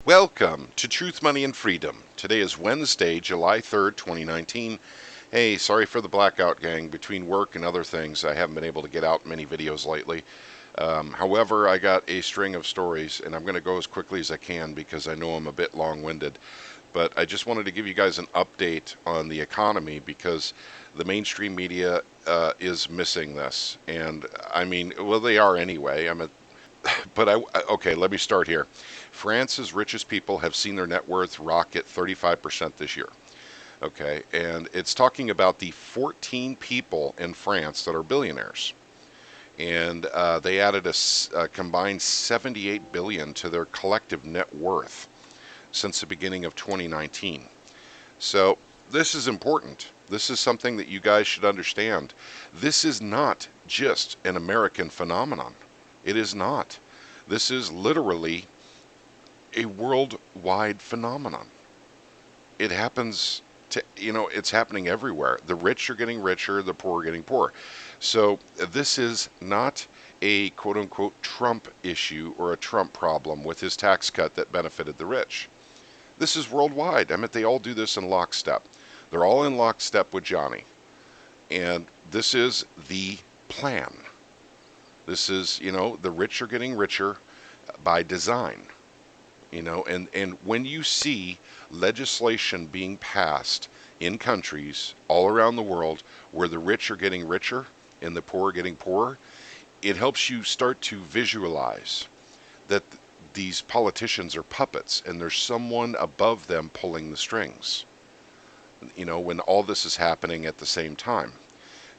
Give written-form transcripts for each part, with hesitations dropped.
Welcome to Truth, Money, and Freedom. Today is Wednesday, July 3rd, 2019. Hey, sorry for the blackout, gang. Between work and other things, I haven't been able to get out many videos lately. However, I got a string of stories, and I'm going to go as quickly as I can because I know I'm a bit long-winded. But I just wanted to give you guys an update on the economy because the mainstream media is missing this. And I mean, well, they are anyway. Okay, let me start here. France's richest people have seen their net worth rocket 35% this year. Okay, and it's talking about the 14 people in France that are billionaires. And they added a combined 78 billion to their collective net worth since the beginning of 2019. So this is important. This is something that you guys should understand. This is not just an American phenomenon. It is not. This is literally a worldwide phenomenon. It happens it's happening everywhere. The rich are getting richer, the poor are getting poorer. So this is not a quote unquote Trump issue or a Trump problem with his tax cut that benefited the rich. This is worldwide. I mean, they all do this in lockstep. They're all in lockstep with Johnny. And this is the plan. This is, the rich are getting richer by design. And when you see legislation being passed in countries all around the world where the rich are getting richer and the poor are getting poorer, it helps you start to visualize that these politicians are puppets and there's someone above them pulling the strings, when all this is happening at the same time.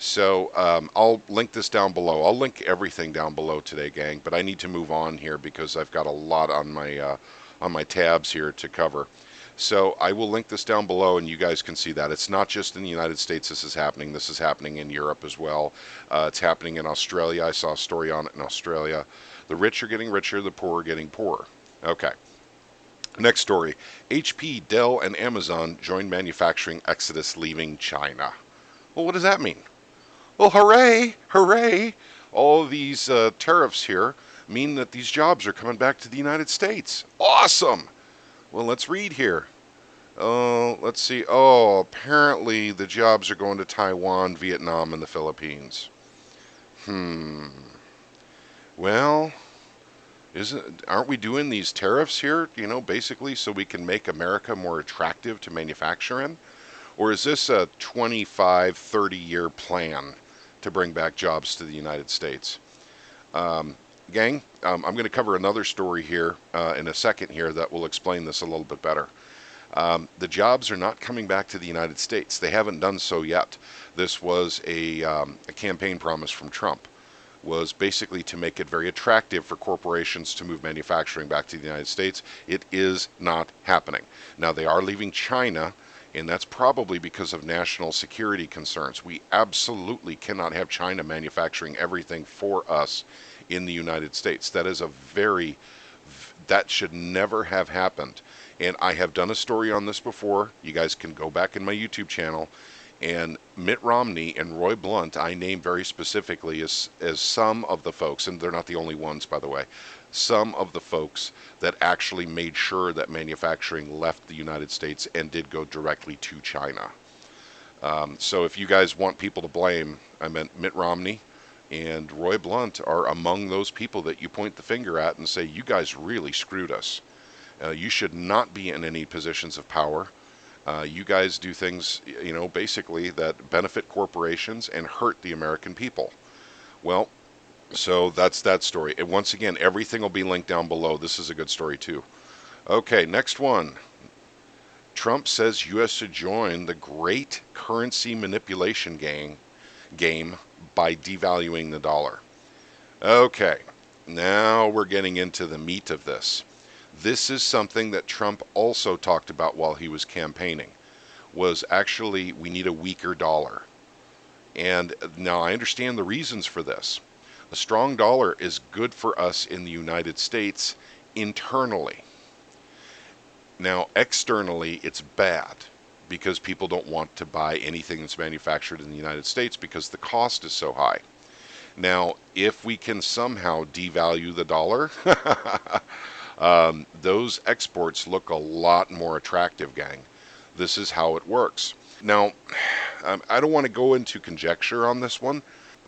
So I'll link this down below. I'll link everything down below today, gang. But I need to move on here because I've got a lot on my tabs here to cover. So I will link this down below, and you guys can see that it's not just in the United States. This is happening. This is happening in Europe as well. It's happening in Australia. I saw a story on it in Australia. The rich are getting richer. The poor are getting poorer. Okay. Next story. HP, Dell, and Amazon join manufacturing exodus leaving China. Well, what does that mean? Well, hooray, hooray. All of these tariffs here mean that these jobs are coming back to the United States. Awesome. Well, let's read here. Let's see. Oh, apparently the jobs are going to Taiwan, Vietnam, and the Philippines. Well, aren't we doing these tariffs here, basically so we can make America more attractive to manufacture in? Or is this a 25, 30-year plan to bring back jobs to the United States? Gang, I'm going to cover another story here in a second here that will explain this a little bit better. The jobs are not coming back to the United States. They haven't done so yet. This was a campaign promise from Trump, was basically to make it very attractive for corporations to move manufacturing back to the United States. It is not happening. Now, they are leaving China, and that's probably because of national security concerns. We absolutely cannot have China manufacturing everything for us in the United States. That should never have happened. And I have done a story on this before. You guys can go back in my YouTube channel. And Mitt Romney and Roy Blunt, I name very specifically as some of the folks, and they're not the only ones, by the way, some of the folks that actually made sure that manufacturing left the United States and did go directly to China. So if you guys want people to blame, I meant Mitt Romney and Roy Blunt are among those people that you point the finger at and say, you guys really screwed us. You should not be in any positions of power. You guys do things, basically that benefit corporations and hurt the American people. Well, so that's that story. And once again, everything will be linked down below. This is a good story too. Okay, next one. Trump says U.S. should join the great currency manipulation game by devaluing the dollar. Okay, now we're getting into the meat of this. This is something that Trump also talked about while he was campaigning, was actually we need a weaker dollar. And now I understand the reasons for this. A strong dollar is good for us in the United States internally. Now, externally, it's bad because people don't want to buy anything that's manufactured in the United States because the cost is so high. Now, if we can somehow devalue the dollar, those exports look a lot more attractive, gang. This is how it works. Now, I don't want to go into conjecture on this one,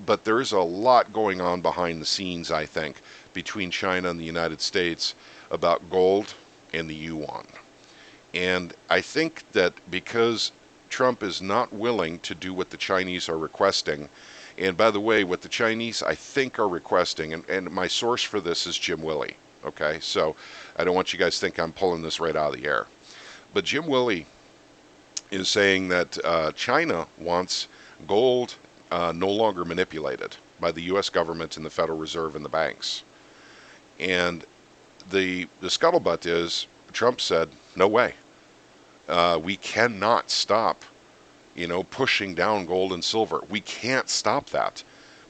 but there's a lot going on behind the scenes, I think, between China and the United States about gold and the yuan. And I think that because Trump is not willing to do what the Chinese are requesting, and by the way, what the Chinese I think are requesting, and my source for this is Jim Willey. Okay, so I don't want you guys to think I'm pulling this right out of the air. But Jim Willey is saying that China wants gold no longer manipulated by the U.S. government and the Federal Reserve and the banks. And the scuttlebutt is Trump said, no way. We cannot stop, pushing down gold and silver. We can't stop that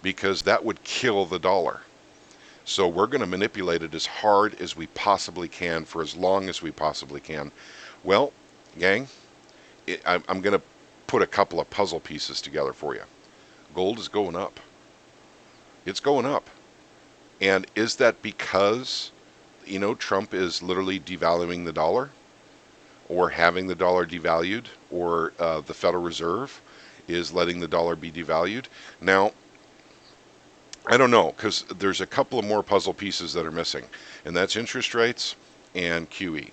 because that would kill the dollar. So we're going to manipulate it as hard as we possibly can for as long as we possibly can. Well, gang, I'm going to put a couple of puzzle pieces together for you. Gold is going up. It's going up. And is that because, Trump is literally devaluing the dollar? Or having the dollar devalued? Or the Federal Reserve is letting the dollar be devalued? Now, I don't know, because there's a couple of more puzzle pieces that are missing, and that's interest rates and QE.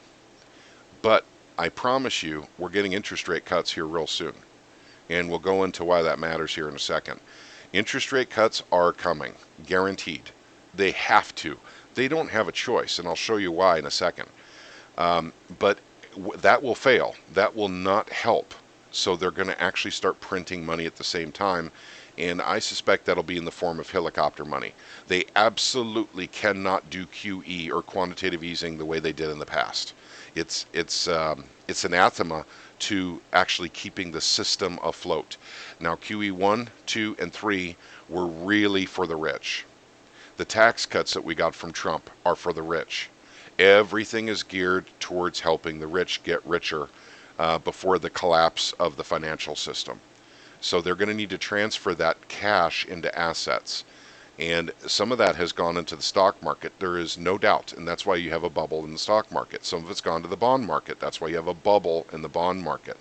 But I promise you, we're getting interest rate cuts here real soon, and we'll go into why that matters here in a second. Interest rate cuts are coming, guaranteed. They have to. They don't have a choice, and I'll show you why in a second. But that will fail. That will not help. So they're going to actually start printing money at the same time, and I suspect that'll be in the form of helicopter money. They absolutely cannot do QE or quantitative easing the way they did in the past. It's anathema to actually keeping the system afloat. Now, QE 1, 2, and 3 were really for the rich. The tax cuts that we got from Trump are for the rich. Everything is geared towards helping the rich get richer before the collapse of the financial system. So they're going to need to transfer that cash into assets. And some of that has gone into the stock market. There is no doubt. And that's why you have a bubble in the stock market. Some of it's gone to the bond market. That's why you have a bubble in the bond market.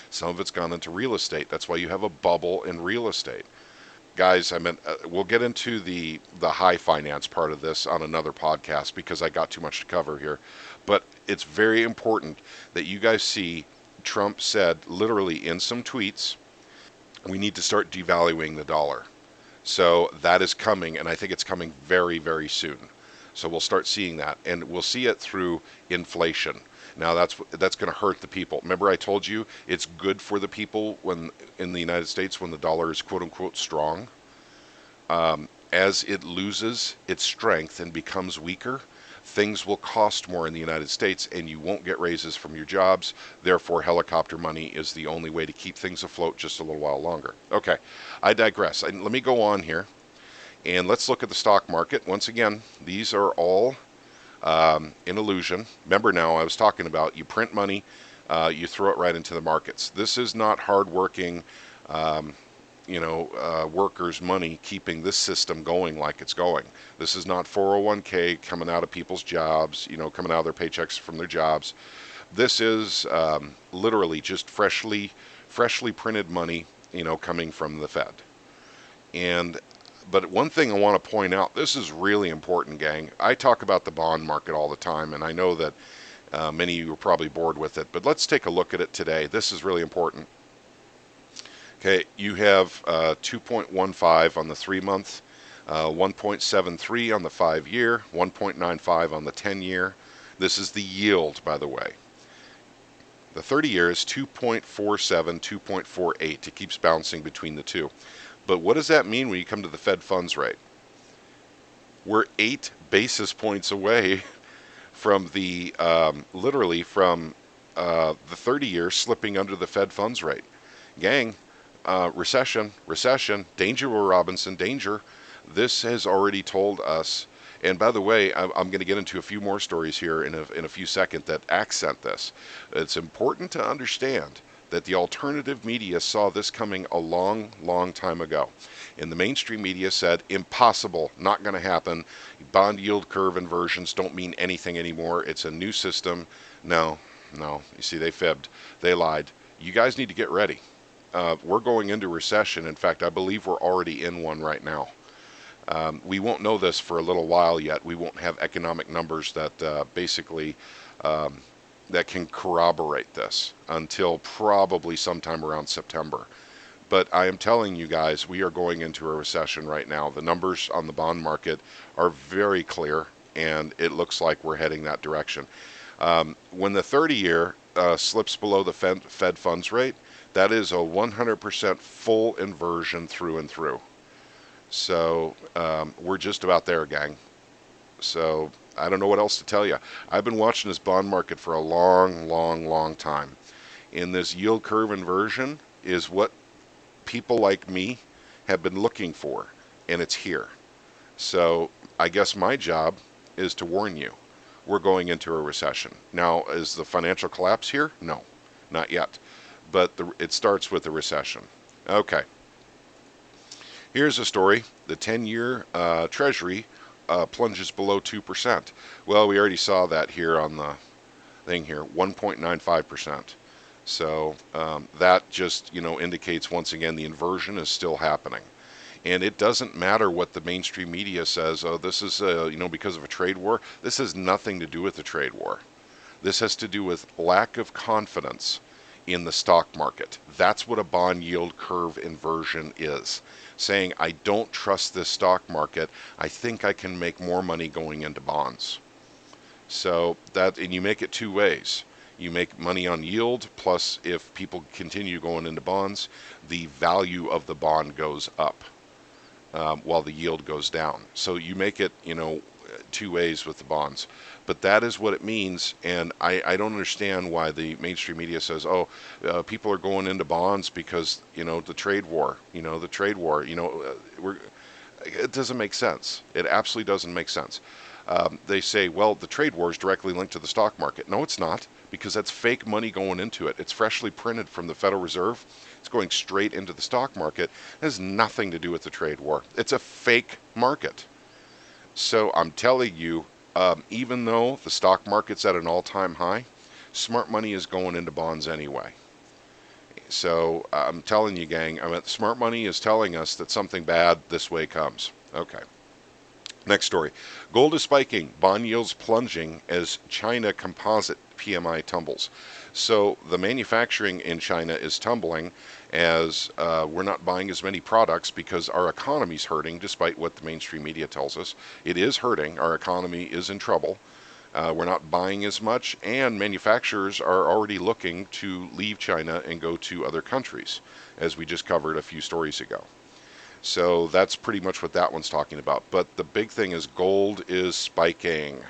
Some of it's gone into real estate. That's why you have a bubble in real estate. Guys, we'll get into the high finance part of this on another podcast because I got too much to cover here. But it's very important that you guys see Trump said literally in some tweets, we need to start devaluing the dollar. So that is coming, and I think it's coming very, very soon. So we'll start seeing that, and we'll see it through inflation. Now that's going to hurt the people. Remember I told you it's good for the people when in the United States when the dollar is quote unquote strong. As it loses its strength and becomes weaker, things will cost more in the United States and you won't get raises from your jobs. Therefore, helicopter money is the only way to keep things afloat just a little while longer. Okay, I digress. Let me go on here and let's look at the stock market. Once again, these are all an illusion. Remember now, I was talking about you print money, you throw it right into the markets. This is not hardworking, workers' money keeping this system going like it's going. This is not 401k coming out of people's jobs, coming out of their paychecks from their jobs. This is literally just freshly printed money, coming from the Fed. But one thing I want to point out, this is really important, gang. I talk about the bond market all the time, and I know that many of you are probably bored with it, but let's take a look at it today. This is really important. Okay, you have 2.15 on the 3-month, 1.73 on the 5-year, 1.95 on the 10-year. This is the yield, by the way. The 30-year is 2.47, 2.48. It keeps bouncing between the two. But what does that mean when you come to the Fed funds rate? We're 8 basis points away from the, literally from the 30-year slipping under the Fed funds rate. Gang, recession, danger, Will Robinson, danger. This has already told us, and by the way, I'm going to get into a few more stories here in a few seconds that accent this. It's important to understand that the alternative media saw this coming a long, long time ago. And the mainstream media said, impossible, not going to happen. Bond yield curve inversions don't mean anything anymore. It's a new system. No, no. You see, they fibbed. They lied. You guys need to get ready. We're going into recession. In fact, I believe we're already in one right now. We won't know this for a little while yet. We won't have economic numbers that basically that can corroborate this until probably sometime around September. But I am telling you guys, we are going into a recession right now. The numbers on the bond market are very clear, and it looks like we're heading that direction. When the 30-year slips below the Fed funds rate, that is a 100% full inversion through and through. So we're just about there, gang. So I don't know what else to tell you. I've been watching this bond market for a long, long, long time. And this yield curve inversion is what people like me have been looking for, and it's here. So I guess my job is to warn you. We're going into a recession. Now, is the financial collapse here? No, not yet. But it starts with a recession. Okay. Here's a story. The 10-year Treasury plunges below 2%. Well, we already saw that here on the thing here, 1.95%. So that just, indicates once again the inversion is still happening. And it doesn't matter what the mainstream media says, oh, this is, because of a trade war. This has nothing to do with the trade war. This has to do with lack of confidence in the stock market. That's what a bond yield curve inversion is. Saying, I don't trust this stock market. I think I can make more money going into bonds. So and you make it two ways. You make money on yield, plus if people continue going into bonds, the value of the bond goes up while the yield goes down. So you make it, two ways with the bonds. But that is what it means, and I don't understand why the mainstream media says, people are going into bonds because, the trade war, it doesn't make sense. It absolutely doesn't make sense. They say, well, the trade war is directly linked to the stock market. No, it's not, because that's fake money going into it. It's freshly printed from the Federal Reserve. It's going straight into the stock market. It has nothing to do with the trade war. It's a fake market. So I'm telling you, even though the stock market's at an all-time high, smart money is going into bonds anyway. So I'm telling you, gang, smart money is telling us that something bad this way comes. Okay. Next story. Gold is spiking, bond yields plunging as China composite PMI tumbles. So the manufacturing in China is tumbling as we're not buying as many products because our economy's hurting, despite what the mainstream media tells us. It is hurting. Our economy is in trouble. We're not buying as much, and manufacturers are already looking to leave China and go to other countries, as we just covered a few stories ago. So that's pretty much what that one's talking about. But the big thing is gold is spiking.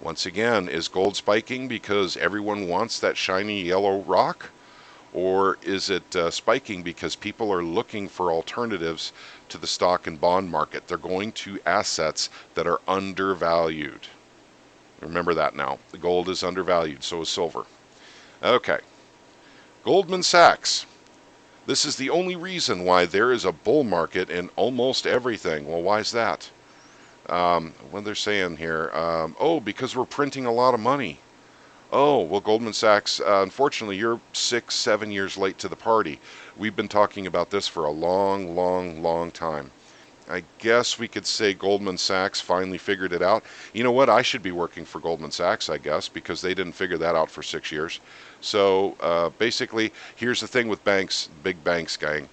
Once again, is gold spiking because everyone wants that shiny yellow rock? Or is it spiking because people are looking for alternatives to the stock and bond market? They're going to assets that are undervalued. Remember that now. The gold is undervalued, so is silver. Okay. Goldman Sachs. This is the only reason why there is a bull market in almost everything. Well, why is that? What they're saying here, because we're printing a lot of money. Oh, well, Goldman Sachs, unfortunately, you're 6-7 years late to the party. We've been talking about this for a long, long, long time. I guess we could say Goldman Sachs finally figured it out. You know what? I should be working for Goldman Sachs, I guess, because they didn't figure that out for 6 years. So basically, here's the thing with banks, big banks, gang.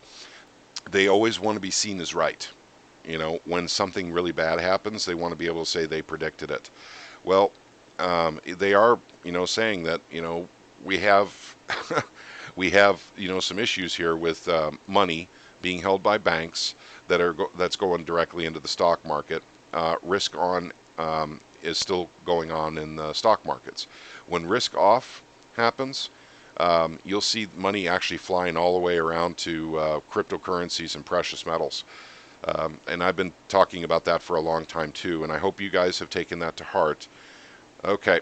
They always want to be seen as right. When something really bad happens, they want to be able to say they predicted it. Well, they are, saying that, we have, we have, some issues here with money being held by banks that's going directly into the stock market. Risk on is still going on in the stock markets. When risk off happens, you'll see money actually flying all the way around to cryptocurrencies and precious metals. And I've been talking about that for a long time too, and I hope you guys have taken that to heart. Okay,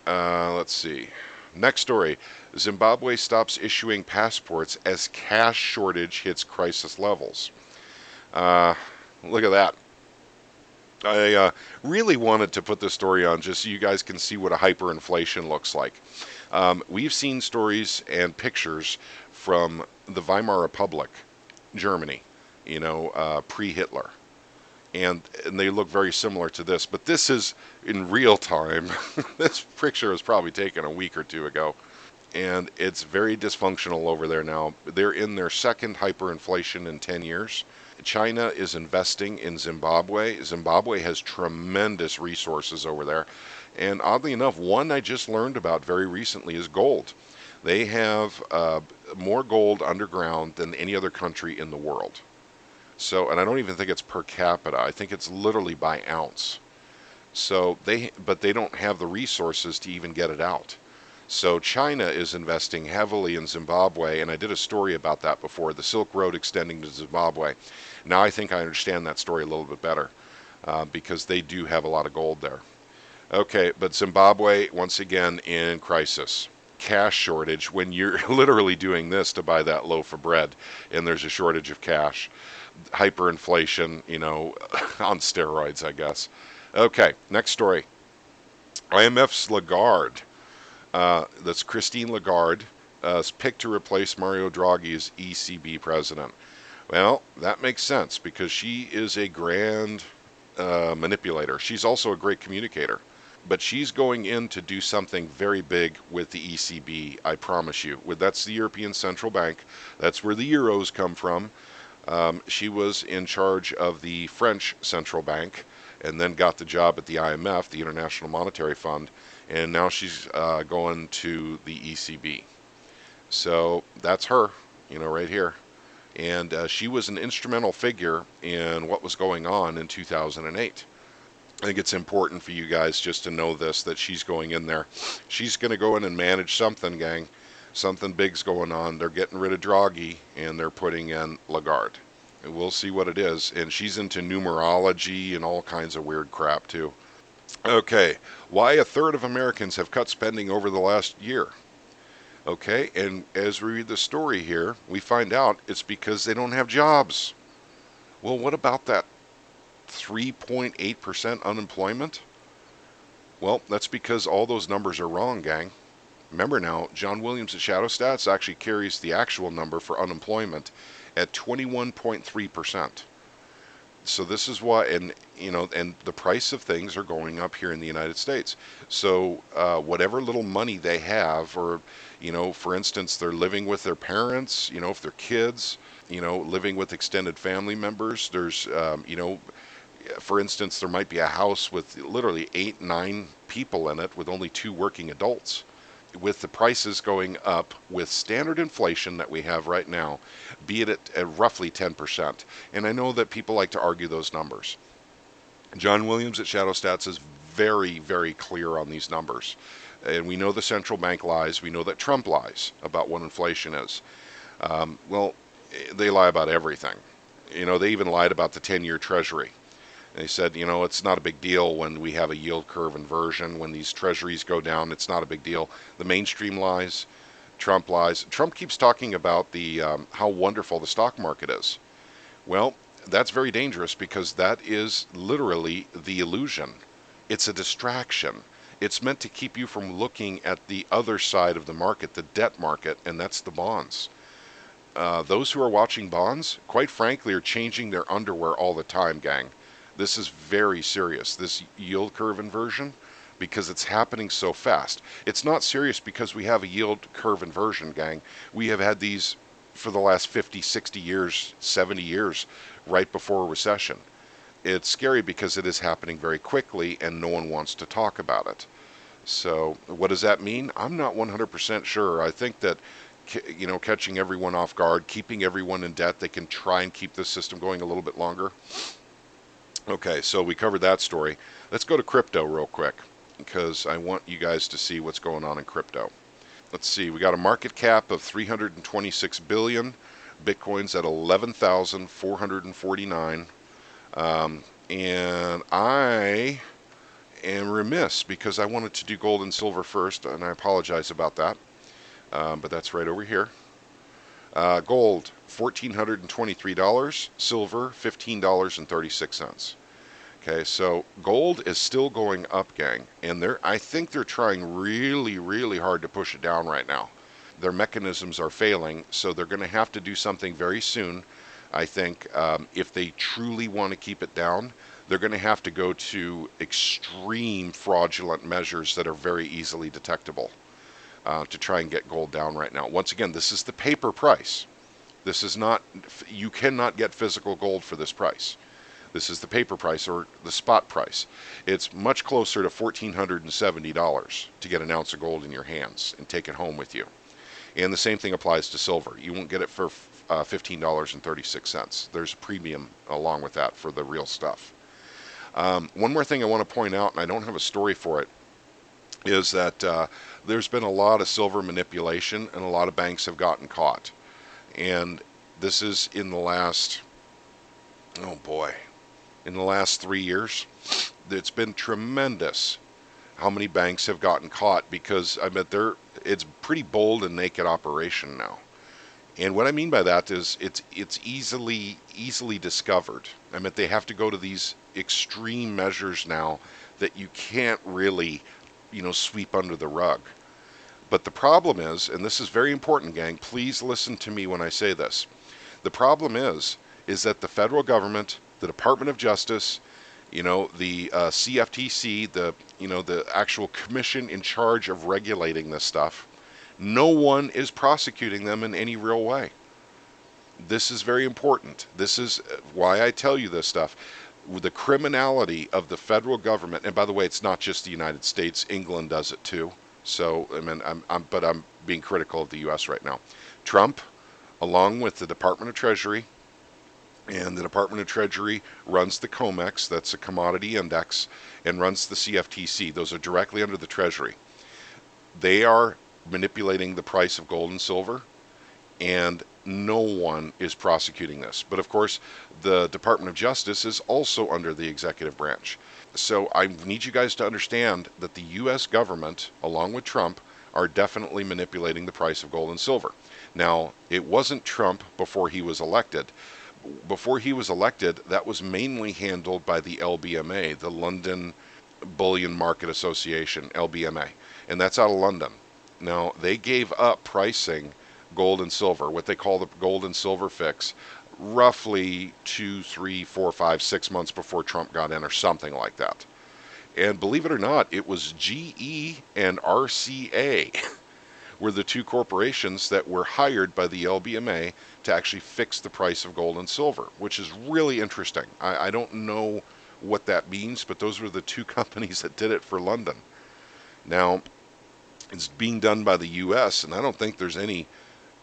let's see. Next story. Zimbabwe stops issuing passports as cash shortage hits crisis levels. Uh, Look at that. I really wanted to put this story on just so you guys can see what a hyperinflation looks like. We've seen stories and pictures from the Weimar Republic, Germany, pre-Hitler, and they look very similar to this. But this is in real time. This picture was probably taken a week or two ago, and it's very dysfunctional over there now. They're in their second hyperinflation in 10 years. China is investing in Zimbabwe. Zimbabwe has tremendous resources over there. And oddly enough, one I just learned about very recently is gold. They have more gold underground than any other country in the world. So, and I don't even think it's per capita. I think it's literally by ounce. But they don't have the resources to even get it out. So China is investing heavily in Zimbabwe, and I did a story about that before, the Silk Road extending to Zimbabwe. Now I think I understand that story a little bit better because they do have a lot of gold there. Okay, but Zimbabwe, once again, in crisis. Cash shortage when you're literally doing this to buy that loaf of bread and there's a shortage of cash. Hyperinflation, on steroids, I guess. Okay, next story. IMF's Lagarde, that's Christine Lagarde, is picked to replace Mario Draghi as ECB president. Well, that makes sense because she is a grand manipulator. She's also a great communicator. But she's going in to do something very big with the ECB, I promise you. That's the European Central Bank. That's where the euros come from. She was in charge of the French Central Bank and then got the job at the IMF, the International Monetary Fund, and now she's going to the ECB. So that's her, right here. And she was an instrumental figure in what was going on in 2008. I think it's important for you guys just to know this, that she's going in there. She's going to go in and manage something, gang. Something big's going on. They're getting rid of Draghi, and they're putting in Lagarde. And we'll see what it is. And she's into numerology and all kinds of weird crap, too. Okay, why a third of Americans have cut spending over the last year. Okay, and as we read the story here, we find out it's because they don't have jobs. Well, what about that 3.8% unemployment? Well, that's because all those numbers are wrong, gang. Remember now, John Williams at Shadow Stats actually carries the actual number for unemployment at 21.3%. So this is why, and the price of things are going up here in the United States. So whatever little money they have, or, for instance, they're living with their parents, if they're kids, living with extended family members, there's, for instance, there might be a house with literally 8, 9 people in it with only 2 working adults. With the prices going up with standard inflation that we have right now, be it at roughly 10%. And I know that people like to argue those numbers. John Williams at Shadow Stats is very, very clear on these numbers. And we know the central bank lies. We know that Trump lies about what inflation is. Well, they lie about everything. They even lied about the 10-year Treasury. They said, it's not a big deal when we have a yield curve inversion. When these treasuries go down, it's not a big deal. The mainstream lies. Trump lies. Trump keeps talking about the how wonderful the stock market is. Well, that's very dangerous because that is literally the illusion. It's a distraction. It's meant to keep you from looking at the other side of the market, the debt market, and that's the bonds. Those who are watching bonds, quite frankly, are changing their underwear all the time, gang. This is very serious, this yield curve inversion, because it's happening so fast. It's not serious because we have a yield curve inversion, gang. We have had these for the last 50, 60 years, 70 years, right before a recession. It's scary because it is happening very quickly and no one wants to talk about it. So what does that mean? I'm not 100% sure. I think that catching everyone off guard, keeping everyone in debt, they can try and keep this system going a little bit longer. Okay, so we covered that story. Let's go to crypto real quick because I want you guys to see what's going on in crypto. Let's see, we got a market cap of 326 billion. Bitcoin's at 11,449. And I am remiss because I wanted to do gold and silver first, and I apologize about that. But that's right over here. Gold, $1,423. Silver, $15.36. Okay, so gold is still going up, gang, and I think they're trying really, really hard to push it down right now. Their mechanisms are failing, so they're going to have to do something very soon. I think if they truly want to keep it down, they're going to have to go to extreme fraudulent measures that are very easily detectable to try and get gold down right now. Once again, this is the paper price. This is not, you cannot get physical gold for this price. This is the paper price or the spot price. It's much closer to $1,470 to get an ounce of gold in your hands and take it home with you. And the same thing applies to silver. You won't get it for $15.36. There's a premium along with that for the real stuff. One more thing I want to point out, and I don't have a story for it, is that there's been a lot of silver manipulation and a lot of banks have gotten caught. And this is in the last, oh boy, in the last 3 years. It's been tremendous how many banks have gotten caught because I bet it's pretty bold and naked operation now. And what I mean by that is it's easily discovered. I mean, they have to go to these extreme measures now that you can't really, sweep under the rug. But the problem is, and this is very important, gang, please listen to me when I say this. The problem is that the federal government, the Department of Justice, the CFTC, the actual commission in charge of regulating this stuff, no one is prosecuting them in any real way. This is very important. This is why I tell you this stuff. The criminality of the federal government, and by the way, it's not just the United States. England does it too. So, I mean, I'm being critical of the U.S. right now. Trump, along with the Department of Treasury, and the Department of Treasury runs the COMEX, that's a commodity index, and runs the CFTC. Those are directly under the Treasury. They are manipulating the price of gold and silver, and no one is prosecuting this. But of course, the Department of Justice is also under the executive branch. So I need you guys to understand that the U.S. government, along with Trump, are definitely manipulating the price of gold and silver. Now, it wasn't Trump before he was elected. Before he was elected, that was mainly handled by the LBMA, the London Bullion Market Association, LBMA, and that's out of London. Now, they gave up pricing gold and silver, what they call the gold and silver fix, roughly 2, 3, 4, 5, 6 months before Trump got in or something like that. And believe it or not, it was GE and RCA were the two corporations that were hired by the LBMA to actually fix the price of gold and silver, which is really interesting. I don't know what that means, but those were the two companies that did it for London. Now, it's being done by the U.S., and I don't think there's any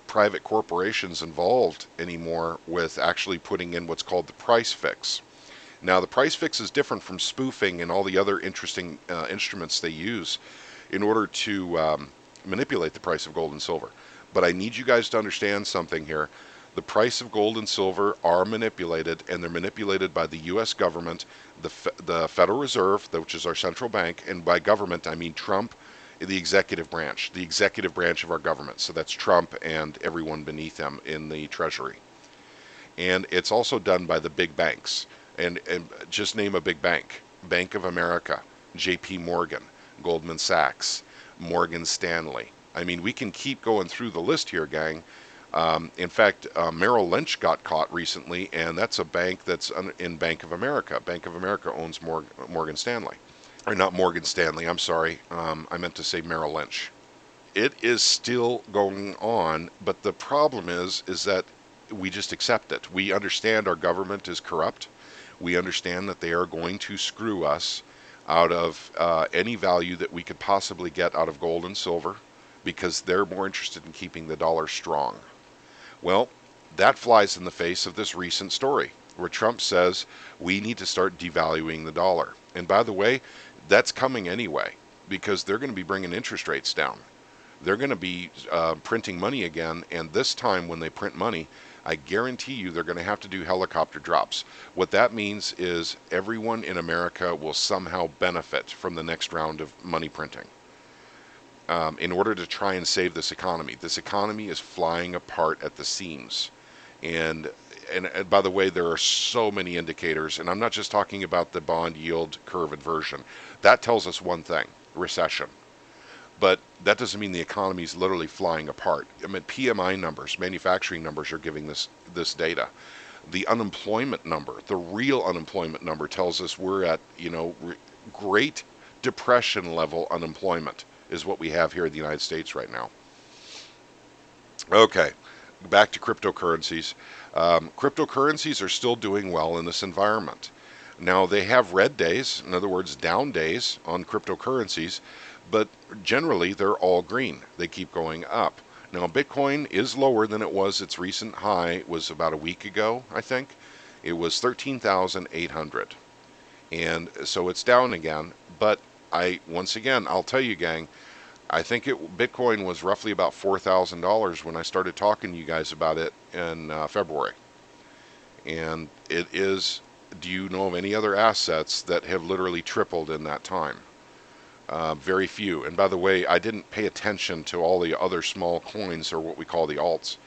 private corporations involved anymore with actually putting in what's called the price fix. Now, the price fix is different from spoofing and all the other interesting instruments they use in order to manipulate the price of gold and silver. But I need you guys to understand something here. The price of gold and silver are manipulated, and they're manipulated by the U.S. government, the Federal Reserve, which is our central bank, and by government I mean Trump, the executive branch of our government. So that's Trump and everyone beneath him in the Treasury. And it's also done by the big banks. And just name a big bank: Bank of America, J.P. Morgan, Goldman Sachs, Morgan Stanley. I mean, we can keep going through the list here, gang. In fact, Merrill Lynch got caught recently, and that's a bank that's in Bank of America. Bank of America owns Morgan Stanley. Or not Morgan Stanley, I'm sorry. I meant to say Merrill Lynch. It is still going on, but the problem is that we just accept it. We understand our government is corrupt. We understand that they are going to screw us out of any value that we could possibly get out of gold and silver because they're more interested in keeping the dollar strong. Well, that flies in the face of this recent story where Trump says we need to start devaluing the dollar. And by the way, that's coming anyway because they're going to be bringing interest rates down. They're going to be printing money again, and this time when they print money, I guarantee you they're going to have to do helicopter drops. What that means is everyone in America will somehow benefit from the next round of money printing in order to try and save this economy. This economy is flying apart at the seams. And and by the way, there are so many indicators, and I'm not just talking about the bond yield curve inversion. That tells us one thing: recession. But that doesn't mean the economy is literally flying apart. I mean, PMI numbers, manufacturing numbers, are giving this data. The unemployment number, the real unemployment number, tells us we're at Great Depression level unemployment is what we have here in the United States right now. Okay, back to cryptocurrencies. Cryptocurrencies are still doing well in this environment. Now, they have red days, in other words, down days on cryptocurrencies, but generally they're all green. They keep going up. Now, Bitcoin is lower than it was. Its recent high was about a week ago, I think. It was 13,800. And so it's down again. But once again, I'll tell you, gang, I think Bitcoin was roughly about $4,000 when I started talking to you guys about it in February. And it is. Do you know of any other assets that have literally tripled in that time? Very few. And by the way, I didn't pay attention to all the other small coins, or what we call the alts.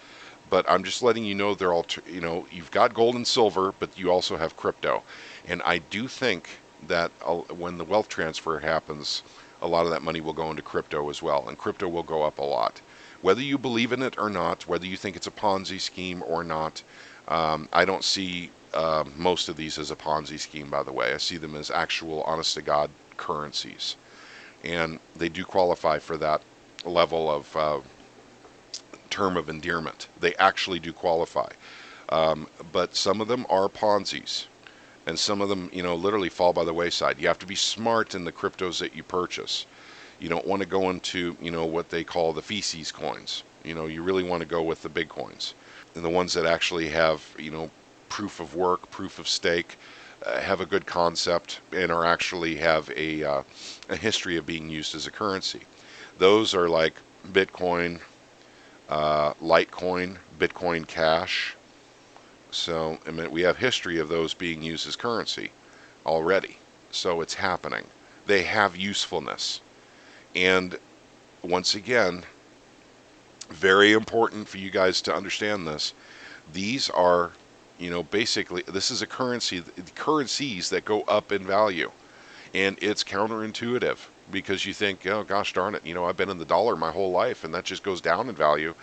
But I'm just letting you know they're all. You've got gold and silver, but you also have crypto. And I do think that when the wealth transfer happens, a lot of that money will go into crypto as well, and crypto will go up a lot. Whether you believe in it or not, whether you think it's a Ponzi scheme or not, I don't see most of these as a Ponzi scheme, by the way. I see them as actual, honest to God currencies. And they do qualify for that level of term of endearment. They actually do qualify. But some of them are Ponzi's. And some of them, literally fall by the wayside. You have to be smart in the cryptos that you purchase. You don't want to go into, what they call the feces coins. You really want to go with the big coins. And the ones that actually have, proof of work, proof of stake, have a good concept, and are actually have a history of being used as a currency. Those are like Bitcoin, Litecoin, Bitcoin Cash. So, I mean, we have history of those being used as currency already. So it's happening. They have usefulness. And once again, very important for you guys to understand this. These are, basically, this is a currency, currencies that go up in value. And it's counterintuitive because you think, oh, gosh darn it, I've been in the dollar my whole life and that just goes down in value.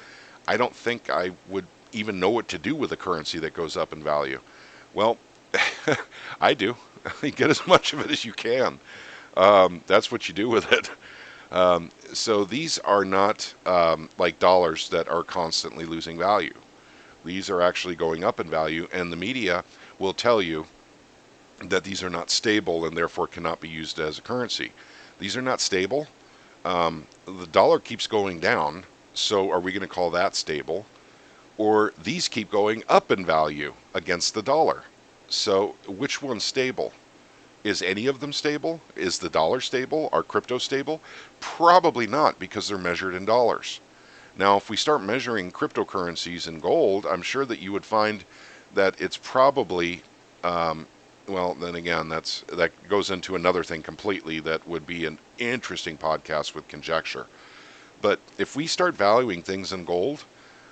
I don't think I would even know what to do with a currency that goes up in value. Well, I do. Get as much of it as you can. That's what you do with it. So these are not like dollars that are constantly losing value. These are actually going up in value, and the media will tell you that these are not stable and therefore cannot be used as a currency. These are not stable. The dollar keeps going down, so are we going to call that stable? Or these keep going up in value against the dollar. So which one's stable? Is any of them stable? Is the dollar stable? Are crypto stable? Probably not, because they're measured in dollars. Now, if we start measuring cryptocurrencies in gold, I'm sure that you would find that it's probably, well, then again, that goes into another thing completely that would be an interesting podcast with conjecture. But if we start valuing things in gold,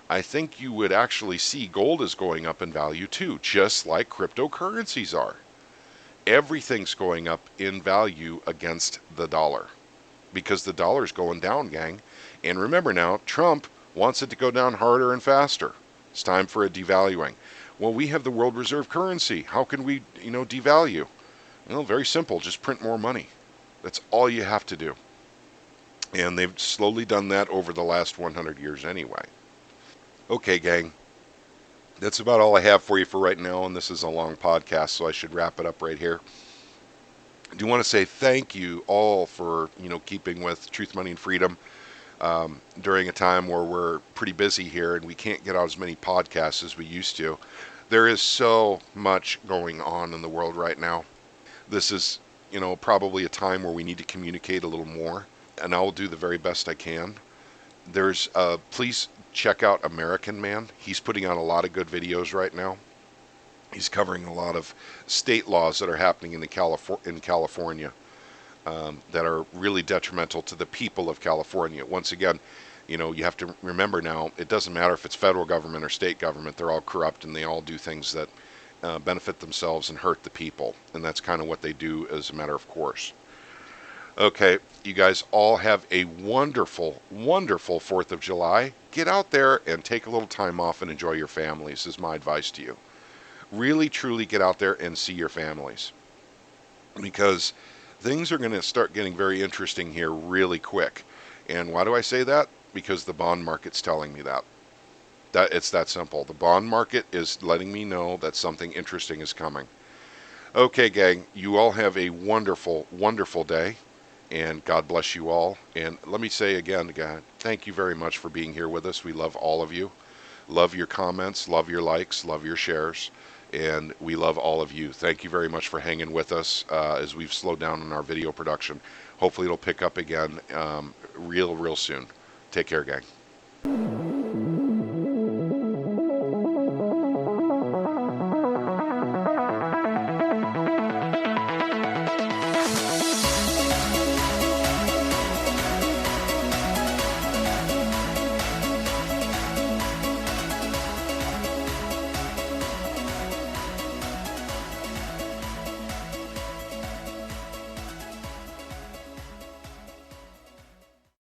I think you would actually see gold is going up in value too, just like cryptocurrencies are. Everything's going up in value against the dollar because the dollar's going down, gang. And remember now, Trump wants it to go down harder and faster. It's time for a devaluing. Well, we have the world reserve currency. How can we, devalue? Well, very simple. Just print more money. That's all you have to do. And they've slowly done that over the last 100 years anyway. Okay, gang. That's about all I have for you for right now, and this is a long podcast, so I should wrap it up right here. I do want to say thank you all for, keeping with Truth, Money, and Freedom during a time where we're pretty busy here and we can't get out as many podcasts as we used to. There is so much going on in the world right now. This is, probably a time where we need to communicate a little more, and I'll do the very best I can. There's please check out American Man. He's putting out a lot of good videos right now. He's covering a lot of state laws that are happening in California that are really detrimental to the people of California. Once again, you have to remember now, it doesn't matter if it's federal government or state government, they're all corrupt and they all do things that benefit themselves and hurt the people. And that's kind of what they do as a matter of course. Okay, you guys all have a wonderful, wonderful 4th of July. Get out there and take a little time off and enjoy your families, is my advice to you. Really, truly get out there and see your families. Because things are going to start getting very interesting here really quick. And why do I say that? Because the bond market's telling me that. It's that simple. The bond market is letting me know that something interesting is coming. Okay, gang, you all have a wonderful, wonderful day, and God bless you all. And let me say again, God, thank you very much for being here with us. We love all of you. Love your comments, love your likes, love your shares, and we love all of you. Thank you very much for hanging with us as we've slowed down on our video production. Hopefully it'll pick up again real soon. Take care, gang.